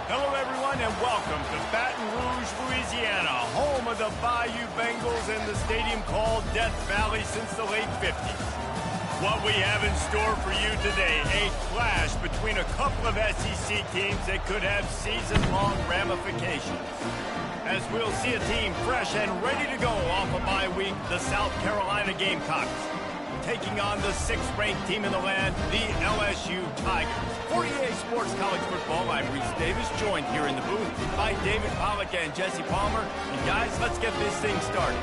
Hello, everyone, and welcome to Baton Rouge, Louisiana, home of the Bayou Bengals and the stadium called Death Valley since the late 50s. What we have in store for you today, a clash between a couple of SEC teams that could have season-long ramifications. As we'll see a team fresh and ready to go off a bye week, the South Carolina Gamecocks, taking on the 6th-ranked team in the land, the LSU Tigers. 48 Sports College Football, I'm Reese Davis, joined here in the booth by David Pollack and Jesse Palmer. And guys, let's get this thing started.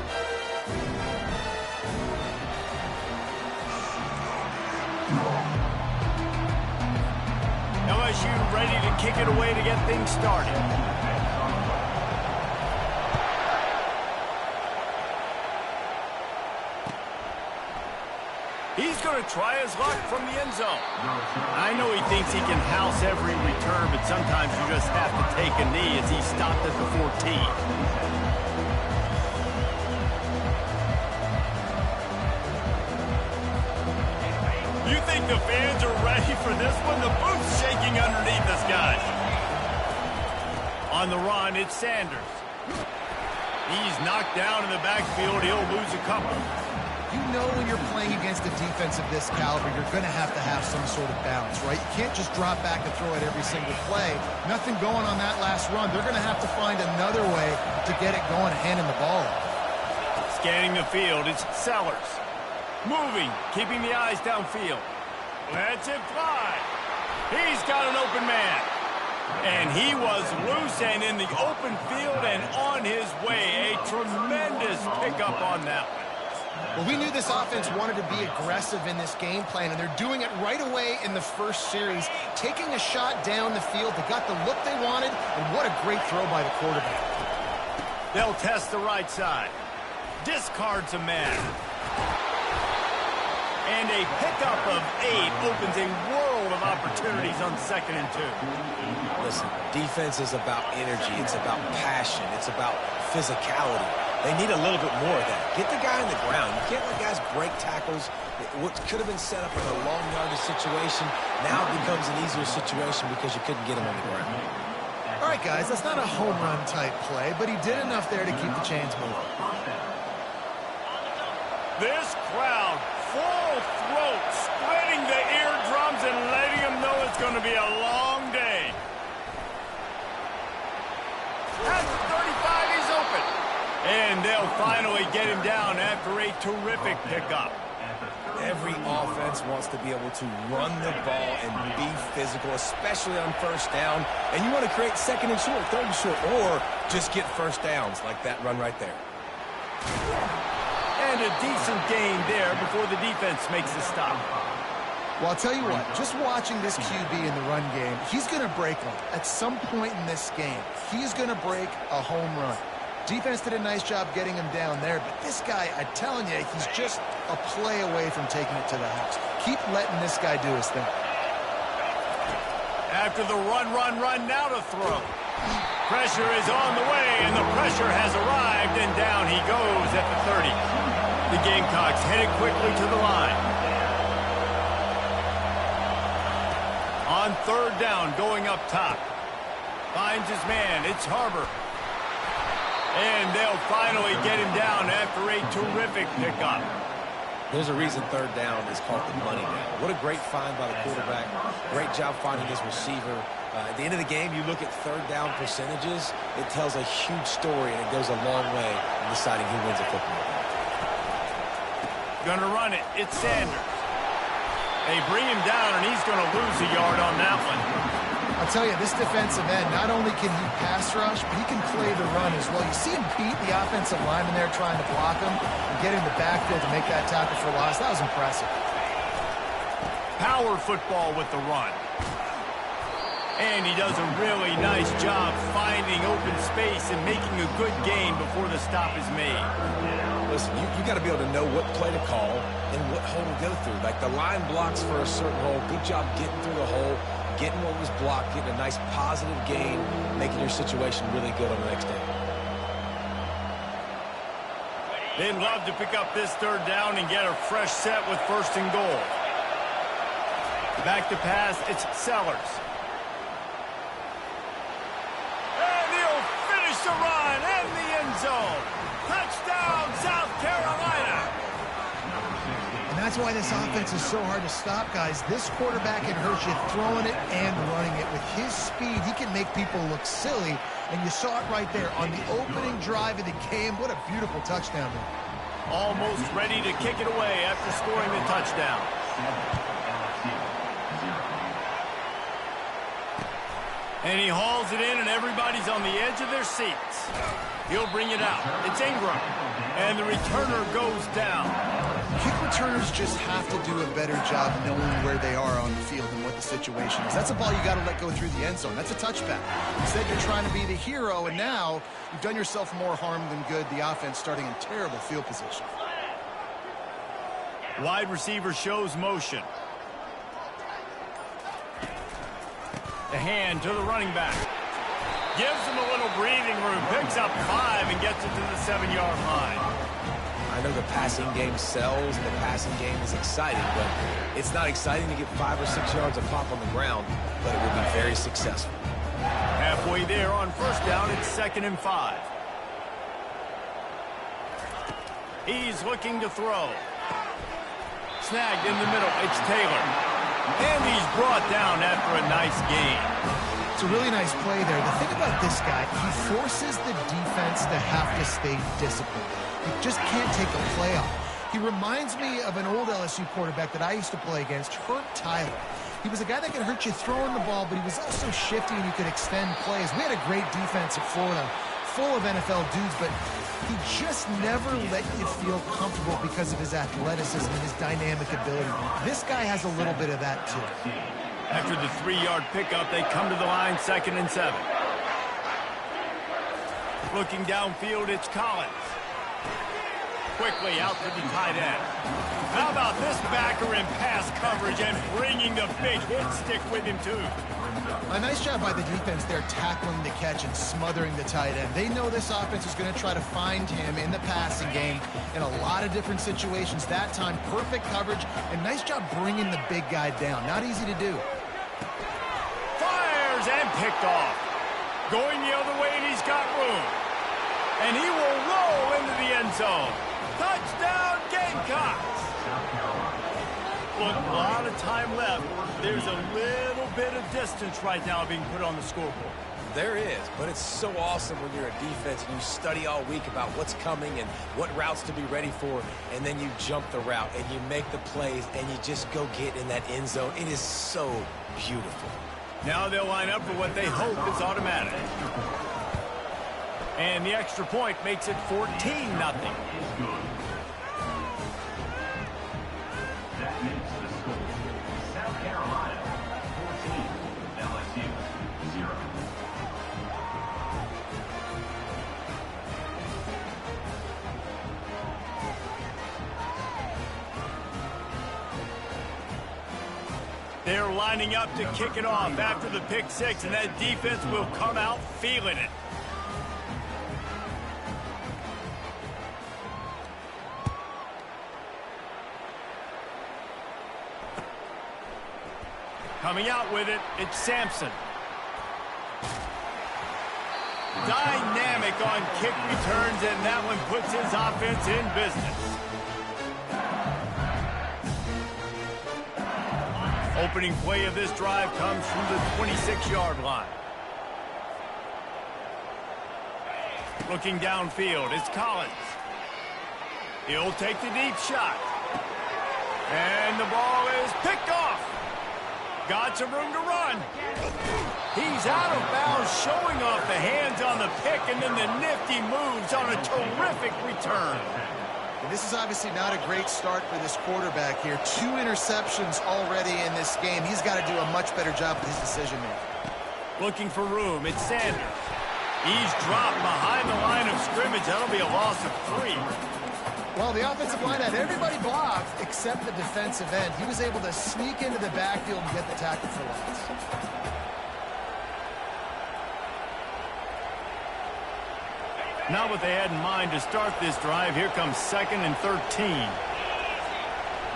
LSU ready to kick it away to get things started. He's going to try his luck from the end zone. I know he thinks he can house every return, but sometimes you just have to take a knee as he stopped at the 14. You think the fans are ready for this one? The booth's shaking underneath us, guys. On the run, it's Sanders. He's knocked down in the backfield. He'll lose a couple. You know when you're playing against a defense of this caliber, you're going to have some sort of balance, right? You can't just drop back and throw it every single play. Nothing going on that last run. They're going to have to find another way to get it going and handing the ball. Scanning the field, it's Sellers. Moving, keeping the eyes downfield. Lets it fly. He's got an open man. And he was loose and in the open field and on his way. A tremendous pickup on that one. Well, we knew this offense wanted to be aggressive in this game plan, and they're doing it right away in the first series, taking a shot down the field. They got the look they wanted, and what a great throw by the quarterback. They'll test the right side. Discards a man. And a pickup of 8 opens a world of opportunities on 2nd and 2. Listen, defense is about energy. It's about passion. It's about physicality. They need a little bit more of that. Get the guy on the ground. You can't let guys break tackles. What could have been set up in a long yardage situation now becomes an easier situation because you couldn't get him on the ground. All right, guys, that's not a home run type play, but he did enough there to keep the chains moving. This crowd, full throat, splitting the eardrums and letting them know it's going to be a long day. At the 35, he's open. And they'll finally get him down after a terrific pickup. Every offense wants to be able to run the ball and be physical, especially on first down. And you want to create 2nd and short, 3rd and short, or just get first downs like that run right there. And a decent gain there before the defense makes the stop. Well, I'll tell you what, just watching this QB in the run game, he's going to break one. At some point in this game, he's going to break a home run. Defense did a nice job getting him down there, but this guy, I'm telling you, he's just a play away from taking it to the house. Keep letting this guy do his thing. After the run, now to throw. Pressure is on the way, and the pressure has arrived, and down he goes at the 30. The Gamecocks headed quickly to the line. On 3rd down, going up top. Finds his man, it's Harbor. And they'll finally get him down after a terrific pickup. There's a reason 3rd down is called the money down. What a great find by the quarterback. Great job finding his receiver. At the end of the game, you look at 3rd down percentages. It tells a huge story, and it goes a long way in deciding who wins a football game. Gonna run it. It's Sanders. They bring him down, and he's going to lose a yard on that one. I'll tell you, this defensive end, not only can he pass rush, but he can play the run as well. You see him beat the offensive lineman there trying to block him and get in the backfield to make that tackle for loss. That was impressive. Power football with the run. And he does a really nice job finding open space and making a good gain before the stop is made. Listen, you got to be able to know what play to call and what hole to go through. Like the line blocks for a certain hole. Good job getting through the hole, getting what was blocked, getting a nice positive gain, making your situation really good on the next day. They'd love to pick up this 3rd down and get a fresh set with 1st and goal. Back to pass, it's Sellers. a run and the end zone. Touchdown, South Carolina. And that's why this offense is so hard to stop, guys. This quarterback can hurt you throwing it and running it. With his speed, he can make people look silly. And you saw it right there on the opening drive of the game. What a beautiful touchdown run. Almost ready to kick it away after scoring the touchdown. And he hauls it in, and everybody's on the edge of their seats. He'll bring it out. It's Ingram. And the returner goes down. Kick returners just have to do a better job knowing where they are on the field and what the situation is. That's a ball you got to let go through the end zone. That's a touchback. Instead, you're trying to be the hero, and now you've done yourself more harm than good. The offense starting in terrible field position. Wide receiver shows motion. The hand to the running back. Gives him a little breathing room. Picks up 5 and gets it to the 7-yard line. I know the passing game sells, the passing game is exciting, but it's not exciting to get 5 or 6 yards of pop on the ground, but it will be very successful. Halfway there on first down, it's 2nd and 5. He's looking to throw. Snagged in the middle, it's Taylor. And he's brought down after a nice gain. It's a really nice play there. The thing about this guy, he forces the defense to have to stay disciplined. You just can't take a play off. He reminds me of an old LSU quarterback that I used to play against, Hurt Tyler. He was a guy that could hurt you throwing the ball, but he was also shifty and he could extend plays. We had a great defense at Florida, full of NFL dudes, but he just never let you feel comfortable because of his athleticism and his dynamic ability. This guy has a little bit of that, too. After the 3-yard pickup, they come to the line, 2nd and 7. Looking downfield, it's Collins. Quickly out to the tight end. How about this backer in pass coverage and bringing the big hit stick with him, too? A nice job by the defense there, tackling the catch and smothering the tight end. They know this offense is going to try to find him in the passing game in a lot of different situations. That time, perfect coverage, and nice job bringing the big guy down. Not easy to do. Fires and picked off. Going the other way, and he's got room. And he will roll into the end zone. Touchdown, Gamecocks! Look, a lot of time left. There's a little bit of distance right now being put on the scoreboard. There is, but it's so awesome when you're a defense and you study all week about what's coming and what routes to be ready for, and then you jump the route and you make the plays and you just go get in that end zone. It is so beautiful. Now they'll line up for what they hope is automatic. And the extra point makes it 14-0. That makes the score South Carolina 14, LSU 0. They're lining up to kick it off after the pick 6, and that defense will come out feeling it. Coming out with it, it's Sampson. Dynamic on kick returns, and that one puts his offense in business. Opening play of this drive comes from the 26-yard line. Looking downfield, it's Collins. He'll take the deep shot. And the ball is picked off. Got some room to run. He's out of bounds, showing off the hands on the pick, and then the nifty moves on a terrific return. And this is obviously not a great start for this quarterback here. 2 interceptions already in this game. He's got to do a much better job with his decision-making. Looking for room, it's Sanders. He's dropped behind the line of scrimmage. That'll be a loss of 3. Well, the offensive line had everybody blocked except the defensive end. He was able to sneak into the backfield and get the tackle for loss. Not what they had in mind to start this drive. Here comes 2nd and 13.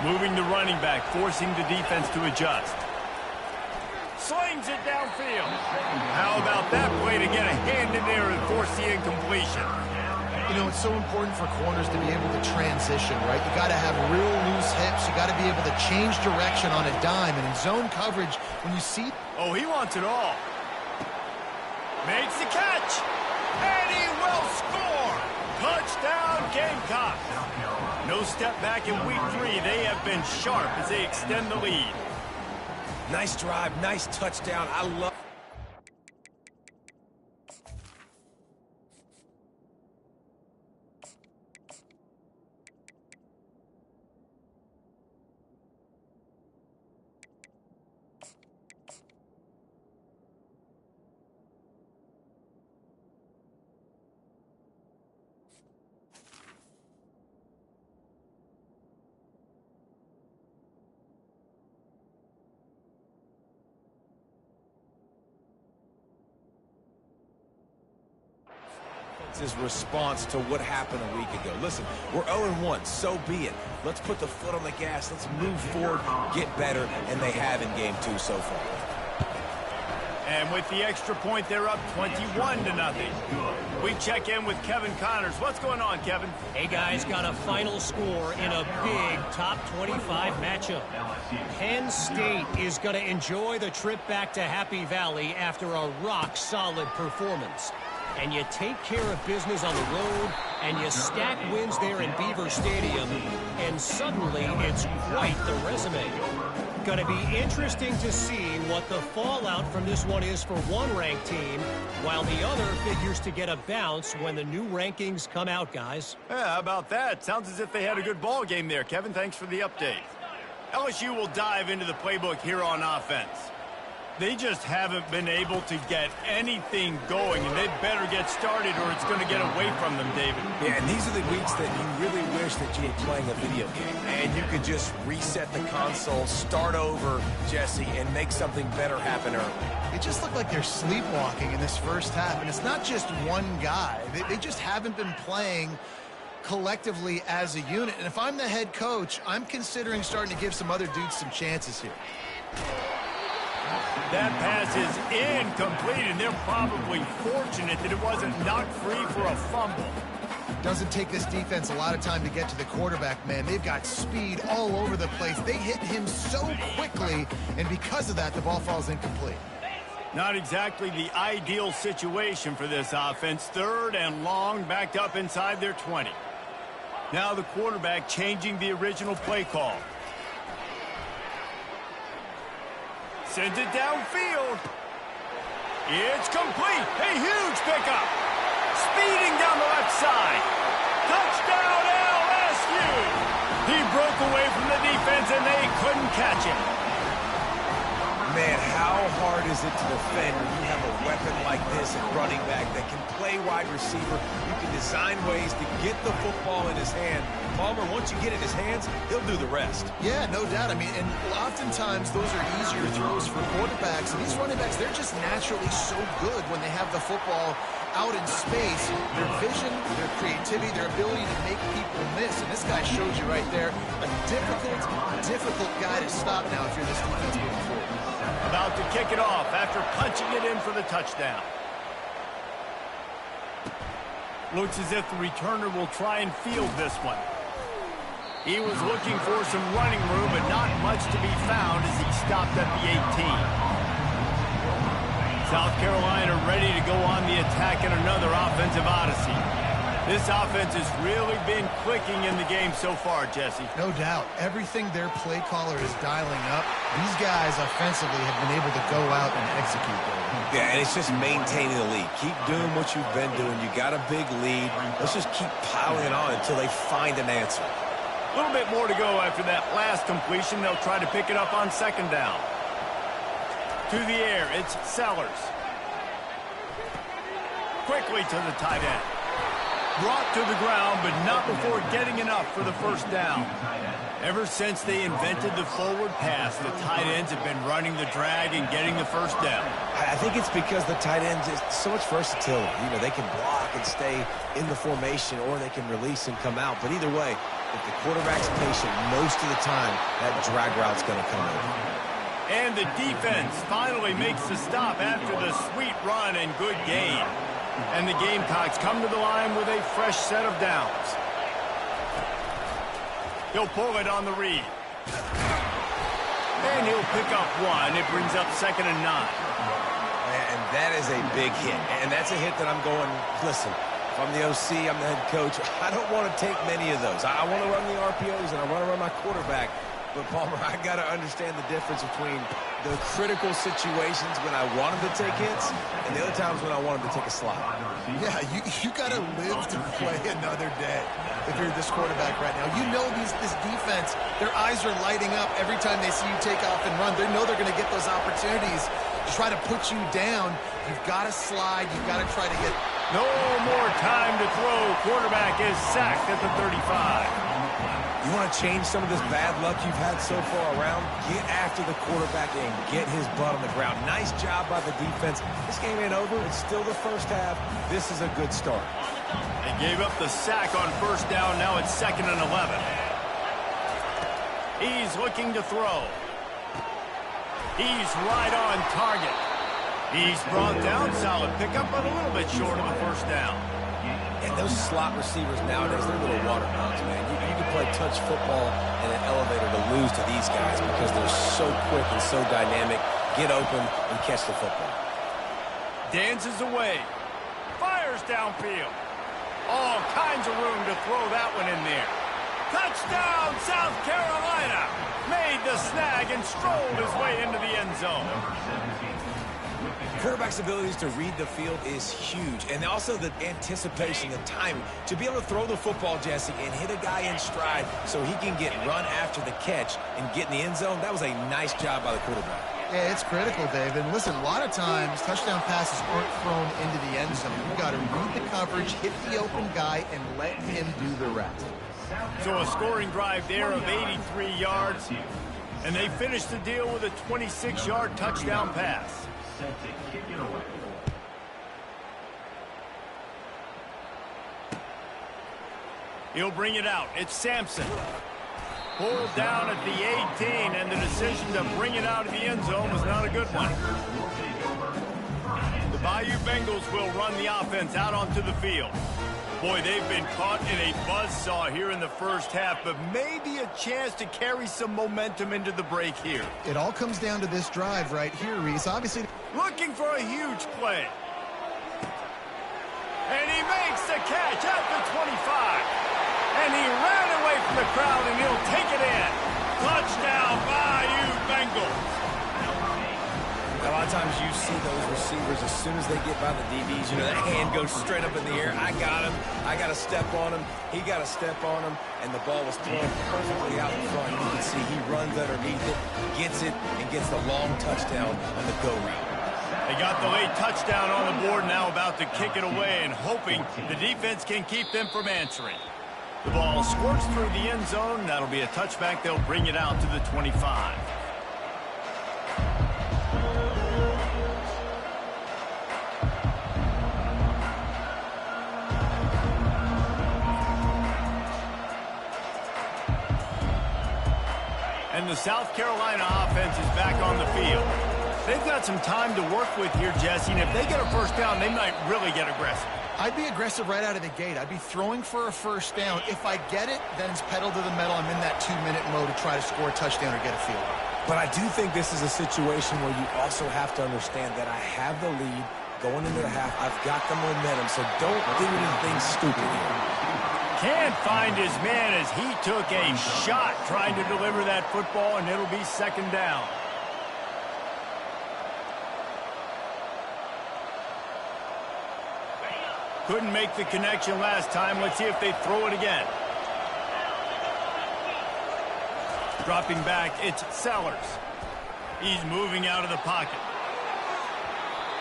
Moving the running back, forcing the defense to adjust. Slings it downfield. How about that play to get a hand in there and force the incompletion? You know, it's so important for corners to be able to transition, right? You got to have real loose hips. You got to be able to change direction on a dime. And in zone coverage, when you see... Oh, he wants it all. Makes the catch. And he will score. Touchdown, Gamecocks. No step back in week 3. They have been sharp as they extend the lead. Nice drive, nice touchdown. I love... his response to what happened a week ago. Listen, we're 0-1, so be it. Let's put the foot on the gas. Let's move forward, get better, and they have in game 2 so far. And with the extra point, they're up 21-0. We check in with Kevin Connors. What's going on, Kevin? Hey, guys, got a final score in a big top 25 matchup. Penn State is going to enjoy the trip back to Happy Valley after a rock-solid performance. And you take care of business on the road, and you stack wins there in Beaver Stadium, and suddenly it's quite the resume. Going to be interesting to see what the fallout from this one is for one ranked team, while the other figures to get a bounce when the new rankings come out, guys. Yeah, how about that? Sounds as if they had a good ball game there, Kevin. Thanks for the update. LSU will dive into the playbook here on offense. They just haven't been able to get anything going, and they better get started or it's going to get away from them, David. Yeah, and these are the weeks that you really wish that you were playing a video game, and you could just reset the console, start over, Jesse, and make something better happen early. It just looked like they're sleepwalking in this first half, and it's not just one guy. They just haven't been playing collectively as a unit. And if I'm the head coach, I'm considering starting to give some other dudes some chances here. That pass is incomplete, and they're probably fortunate that it wasn't knocked free for a fumble. Doesn't take this defense a lot of time to get to the quarterback, man. They've got speed all over the place. They hit him so quickly, and because of that, the ball falls incomplete. Not exactly the ideal situation for this offense. 3rd and long, backed up inside their 20. Now the quarterback changing the original play call. Sends it downfield. It's complete. A huge pickup. Speeding down the left side. Touchdown LSU. He broke away from the defense and they couldn't catch him. Man, how hard is it to defend when you have a weapon like this at running back that can play wide receiver? You can design ways to get the football in his hand. Palmer, once you get it in his hands, he'll do the rest. Yeah, no doubt. I mean, and oftentimes those are easier throws for quarterbacks. And these running backs, they're just naturally so good when they have the football out in space. Their vision, their creativity, their ability to make people miss. And this guy showed you right there, a difficult guy to stop now if you're this defense moving forward. About to kick it off after punching it in for the touchdown. Looks as if the returner will try and field this one. He was looking for some running room, but not much to be found as he stopped at the 18. South Carolina ready to go on the attack in another offensive odyssey. This offense has really been clicking in the game so far, Jesse. No doubt. Everything their play caller is dialing up, these guys offensively have been able to go out and execute there. Yeah, and it's just maintaining the lead. Keep doing what you've been doing. You got a big lead. Let's just keep piling it on until they find an answer. A little bit more to go after that last completion. They'll try to pick it up on 2nd down. To the air, it's Sellers. Quickly to the tight end. Brought to the ground, but not before getting enough for the 1st down. Ever since they invented the forward pass, the tight ends have been running the drag and getting the 1st down. I think it's because the tight ends is so much versatility. You know, they can block and stay in the formation, or they can release and come out. But either way, if the quarterback's patient, most of the time, that drag route's going to come in. And the defense finally makes the stop after the sweet run and good gain. And the Gamecocks come to the line with a fresh set of downs. He'll pull it on the read. And he'll pick up one. It brings up 2nd and 9. And that is a big hit. And that's a hit that I'm going, listen, if I'm the OC, I'm the head coach, I don't want to take many of those. I want to run the RPOs and I want to run my quarterback. But, Palmer, I got to understand the difference between the critical situations when I want him to take hits and the other times when I want him to take a slide. Yeah, you got to live to play another day if you're this quarterback right now. You know this defense, their eyes are lighting up every time they see you take off and run. They know they're going to get those opportunities to try to put you down. You've got to slide. You've got to try to get... No more time to throw. Quarterback is sacked at the 35. You want to change some of this bad luck you've had so far around? Get after the quarterback and get his butt on the ground. Nice job by the defense. This game ain't over. It's still the first half. This is a good start. They gave up the sack on 1st down. Now it's 2nd and 11. He's looking to throw. He's right on target. He's brought down. Solid pickup, but a little bit short of the 1st down. And those slot receivers nowadays, they're little watermelons, man. You can play touch football in an elevator to lose to these guys because they're so quick and so dynamic. Get open and catch the football. Dances away. Fires downfield. All kinds of room to throw that one in there. Touchdown, South Carolina. Made the snag and strolled his way into the end zone. Quarterback's abilities to read the field is huge, and also the anticipation, the timing. To be able to throw the football, Jesse, and hit a guy in stride so he can get run after the catch and get in the end zone, that was a nice job by the quarterback. Yeah, it's critical, Dave. And listen, a lot of times touchdown passes aren't thrown into the end zone. You've got to read the coverage, hit the open guy, and let him do the rest. So a scoring drive there of 83 yards, and they finished the deal with a 26-yard touchdown pass. Set to kick it away. He'll bring it out. It's Sampson. Pulled down at the 18, and the decision to bring it out of the end zone was not a good one. The Bayou Bengals will run the offense out onto the field. Boy, they've been caught in a buzzsaw here in the first half, but maybe a chance to carry some momentum into the break here. It all comes down to this drive right here, Reese. Obviously, looking for a huge play. And he makes the catch at the 25. And he ran away from the crowd, and he'll take it in. Touchdown, Bayou Bengals. A lot of times you see those receivers, as soon as they get by the DBs, you know, that hand goes straight up in the air. I got him. I got to step on him. He got to step on him. And the ball was thrown perfectly out in front. You can see he runs underneath it, gets it, and gets the long touchdown on the go route. They got the late touchdown on the board, now about to kick it away and hoping the defense can keep them from answering. The ball squirts through the end zone. That'll be a touchback. They'll bring it out to the 25. And the South Carolina offense is back on the field. They've got some time to work with here, Jesse, and if they get a first down, they might really get aggressive. I'd be aggressive right out of the gate. I'd be throwing for a first down. If I get it, then it's pedal to the metal. I'm in that 2-minute mode to try to score a touchdown or get a field goal. But I do think this is a situation where you also have to understand that I have the lead going into the half. I've got the momentum, so don't do anything stupid here. Can't find his man as he took a shot trying to deliver that football, and it'll be 2nd down. Couldn't make the connection last time. Let's see if they throw it again. Dropping back, it's Sellers. He's moving out of the pocket.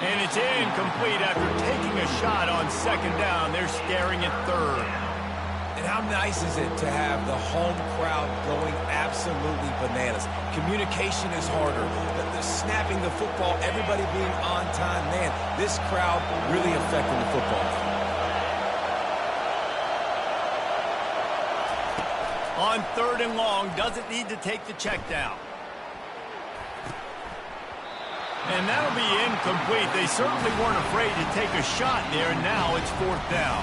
And it's incomplete after taking a shot on 2nd down. They're staring at 3rd. And how nice is it to have the home crowd going absolutely bananas? Communication is harder. The snapping the football, everybody being on time. Man, this crowd really affecting the football. On 3rd and long, doesn't need to take the check down. And that'll be incomplete. They certainly weren't afraid to take a shot there, and now it's 4th down.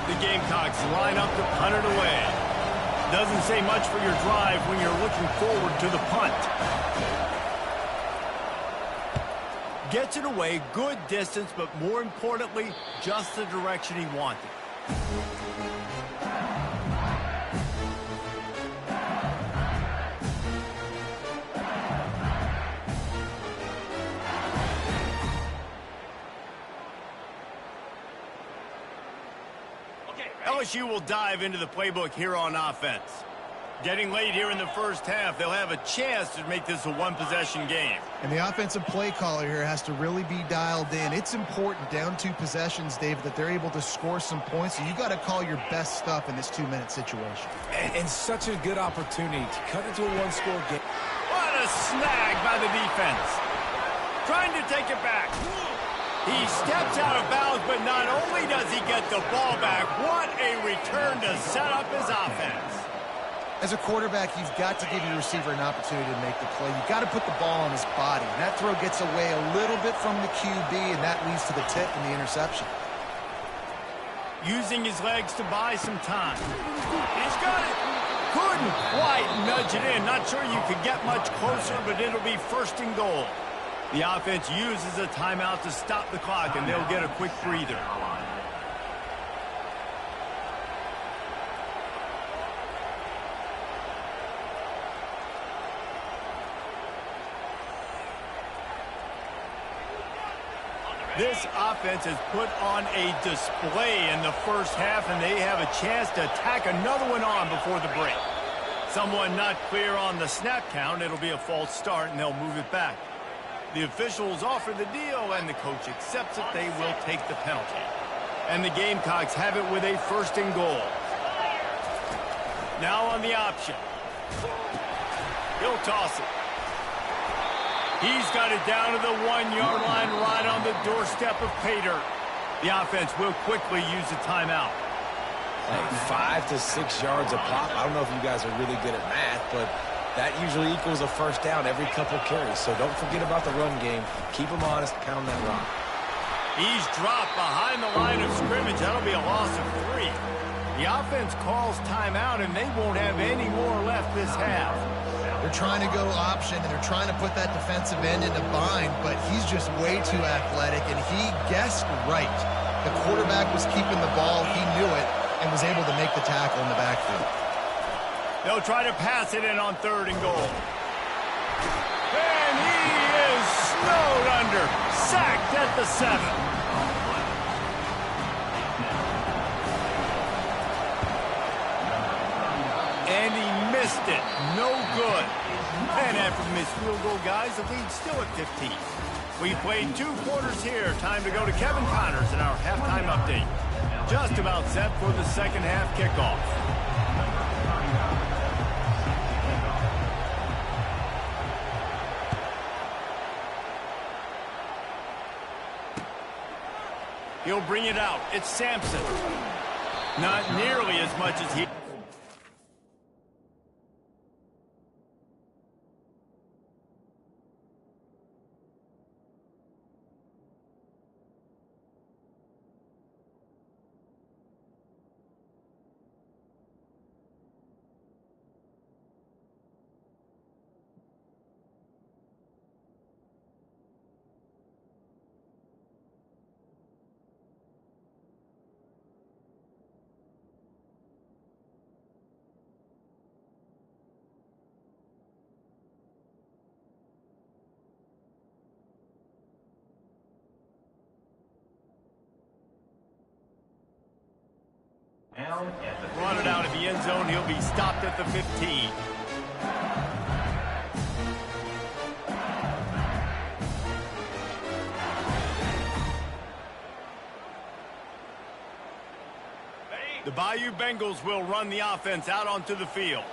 The Gamecocks line up to punt it away. Doesn't say much for your drive when you're looking forward to the punt. Gets it away, good distance, but more importantly, just the direction he wanted. LSU will dive into the playbook here on offense. Getting late here in the first half, they'll have a chance to make this a one-possession game. And the offensive play caller here has to really be dialed in. It's important down 2 possessions, Dave, that they're able to score some points. So you got to call your best stuff in this 2-minute situation. And such a good opportunity to cut into a one-score game. What a snag by the defense. Trying to take it back. He steps out of bounds, but not only does he get the ball back, what a return to set up his offense. As a quarterback, you've got to give your receiver an opportunity to make the play. You've got to put the ball on his body. And that throw gets away a little bit from the QB, and that leads to the tip and the interception. Using his legs to buy some time. He's got it. Couldn't quite nudge it in. Not sure you could get much closer, but it'll be 1st and goal. The offense uses a timeout to stop the clock, and they'll get a quick breather. This offense has put on a display in the first half, and they have a chance to tack another one on before the break. Someone not clear on the snap count. It'll be a false start, and they'll move it back. The officials offer the deal, and the coach accepts it. They will take the penalty. And the Gamecocks have it with a 1st and goal. Now on the option. He'll toss it. He's got it down to the 1-yard line right on the doorstep of pay dirt. The offense will quickly use a timeout. Like 5 to 6 yards a pop. I don't know if you guys are really good at math, but that usually equals a 1st down every couple carries. So don't forget about the run game. Keep them honest, pound that rock. He's dropped behind the line of scrimmage. That'll be a loss of 3. The offense calls timeout, and they won't have any more left this half. They're trying to go option, and they're trying to put that defensive end into bind, but he's just way too athletic, and he guessed right. The quarterback was keeping the ball. He knew it and was able to make the tackle in the backfield. They'll try to pass it in on 3rd and goal. And he is snowed under. Sacked at the 7. And he missed it. No good. And after the missed field goal, guys, the lead's still at 15. We've played 2 quarters here. Time to go to Kevin Connors in our halftime update. Just about set for the second half kickoff. He'll bring it out. It's Sampson. Not nearly as much as he... Run it out of the end zone. He'll be stopped at the 15. The Bayou Bengals will run the offense out onto the field.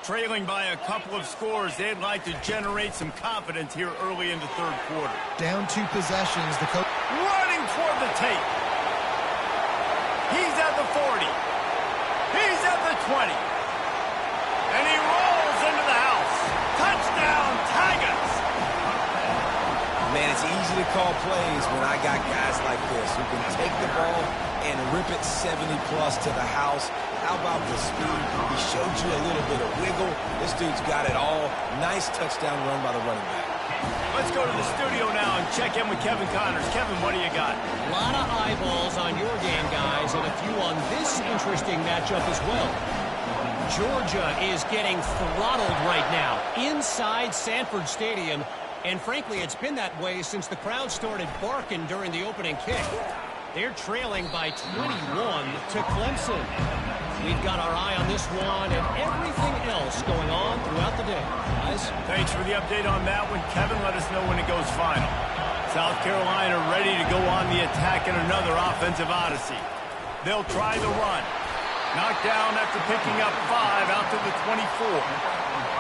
Trailing by a couple of scores, they'd like to generate some confidence here early in the 3rd quarter. Down 2 possessions. The coach running toward the tape. He's at the 40. He's at the 20. And he rolls into the house. Touchdown, Tigers! Man, It's easy to call plays when I got guys like this who can take the ball and rip it 70-plus to the house. How about the speed? He showed you a little bit of wiggle. This dude's got it all. Nice touchdown run by the running back. Let's go to the studio now and check in with Kevin Connors. Kevin, what do you got? A lot of eyeballs on your game, guys, and a few on this interesting matchup as well. Georgia is getting throttled right now inside Sanford Stadium, and frankly, it's been that way since the crowd started barking during the opening kick. They're trailing by 21 to Clemson. We've got our eye on this one and everything else going on throughout the day. Guys, thanks for the update on that one. Kevin, let us know when it goes final. South Carolina ready to go on the attack in another offensive odyssey. They'll try the run. Knocked down after picking up 5 out to the 24.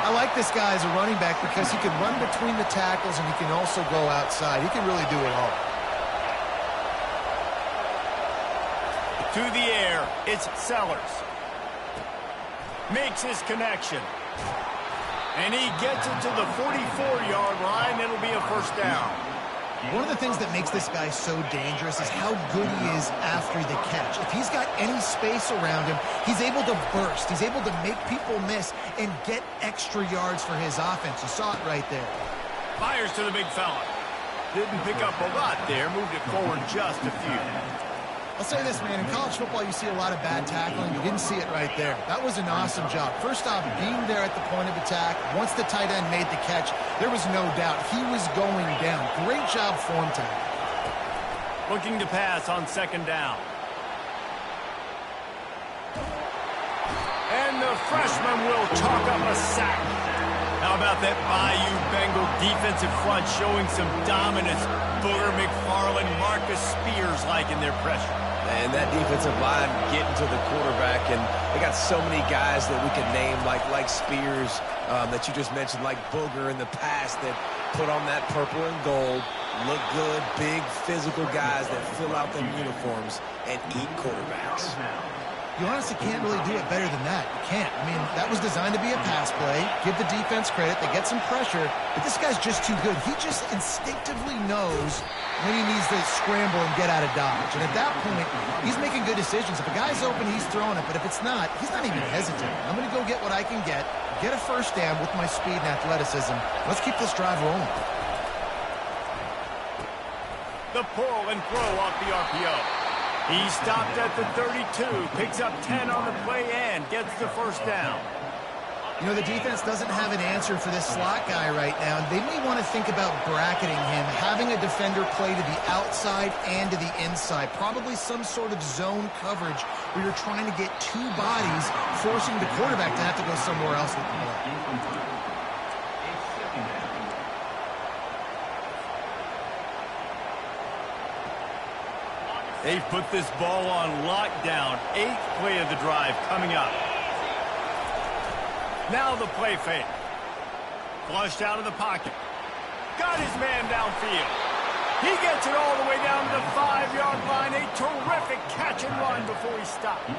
I like this guy as a running back because he can run between the tackles and he can also go outside. He can really do it all. To the air, it's Sellers. Makes his connection. And he gets it to the 44-yard line. It'll be a first down. One of the things that makes this guy so dangerous is how good he is after the catch. If he's got any space around him, he's able to burst. He's able to make people miss and get extra yards for his offense. You saw it right there. Fires to the big fella. Didn't pick up a lot there. Moved it forward just a few. I'll say this, man. In college football, you see a lot of bad tackling. You didn't see it right there. That was an awesome job. First off, being there at the point of attack. Once the tight end made the catch, there was no doubt he was going down. Great job form tackle. Looking to pass on second down. And the freshman will chalk up a sack. How about that Bayou Bengal defensive front showing some dominance? Booger McFarland, Marcus Spears liking their pressure. And that defensive line getting to the quarterback, and they got so many guys that we can name, like Spears, that you just mentioned, like Booger in the past, that put on that purple and gold, look good, big, physical guys that fill out them uniforms and eat quarterbacks. You honestly can't really do it better than that. You can't. I mean, that was designed to be a pass play. Give the defense credit. They get some pressure. But this guy's just too good. He just instinctively knows when he needs to scramble and get out of dodge. And at that point, he's making good decisions. If a guy's open, he's throwing it. But if it's not, he's not even hesitating. I'm going to go get what I can get a first down with my speed and athleticism. Let's keep this drive rolling. The pull and throw off the RPO. He stopped at the 32, picks up 10 on the play and gets the first down. You know, the defense doesn't have an answer for this slot guy right now. They may want to think about bracketing him, having a defender play to the outside and to the inside. Probably some sort of zone coverage where you're trying to get two bodies, forcing the quarterback to have to go somewhere else with the ball. They've put this ball on lockdown. 8th play of the drive coming up. Now the play fake. Flushed out of the pocket. Got his man downfield. He gets it all the way down to the 5-yard line. A terrific catch and run before he stopped.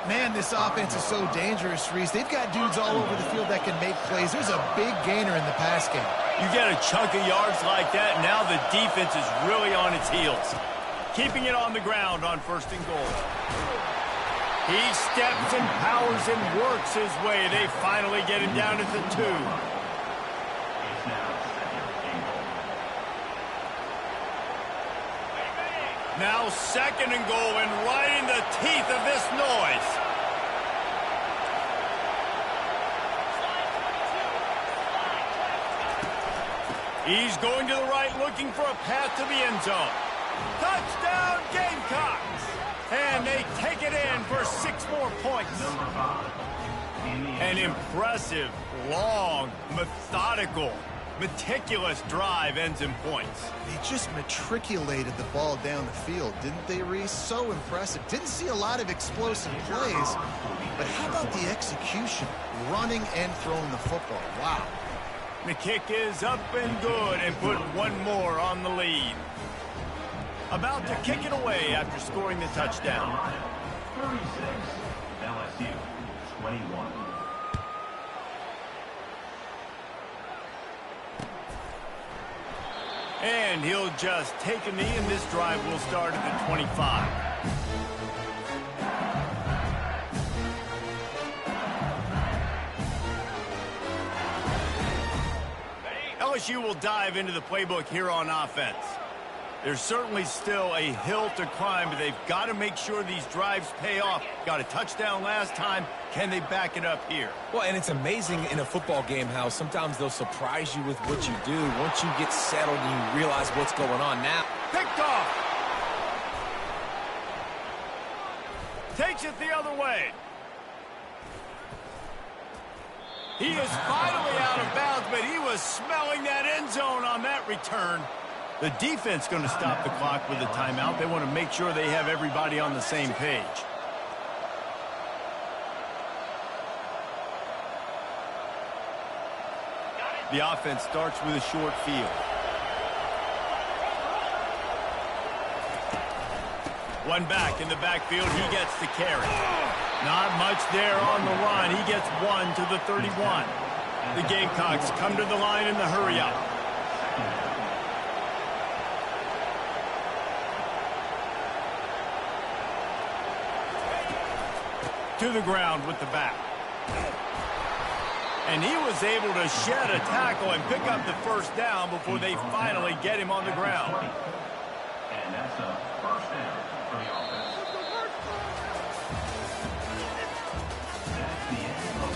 Man, this offense is so dangerous, Reese. They've got dudes all over the field that can make plays. There's a big gainer in the pass game. You get a chunk of yards like that, now the defense is really on its heels. Keeping it on the ground on 1st and goal. He steps and powers and works his way. They finally get him down at the 2. Now 2nd and goal and right in the teeth of this noise. He's going to the right looking for a path to the end zone. Touchdown, Gamecocks! And they take it in for 6 more points. An impressive, long, methodical, meticulous drive ends in points. They just matriculated the ball down the field, didn't they, Reese? So impressive. Didn't see a lot of explosive plays, but how about the execution? Running and throwing the football. Wow. The kick is up and good and put one more on the lead. About to kick it away after scoring the touchdown. 36, LSU, 21. And he'll just take a knee, and this drive will start at the 25. LSU will dive into the playbook here on offense. There's certainly still a hill to climb, but they've got to make sure these drives pay off. Got a touchdown last time. Can they back it up here? Well, and it's amazing in a football game how sometimes they'll surprise you with what you do once you get settled and you realize what's going on now. Picked off. Takes it the other way. He is finally out of bounds, but he was smelling that end zone on that return. The defense going to stop the clock with a timeout. They want to make sure they have everybody on the same page. The offense starts with a short field. One back in the backfield. He gets the carry. Not much there on the line. He gets one to the 31. The Gamecocks come to the line in the hurry-up. To the ground with the back. And he was able to shed a tackle and pick up the first down before they finally get him on the ground. And that's a first down for the offense.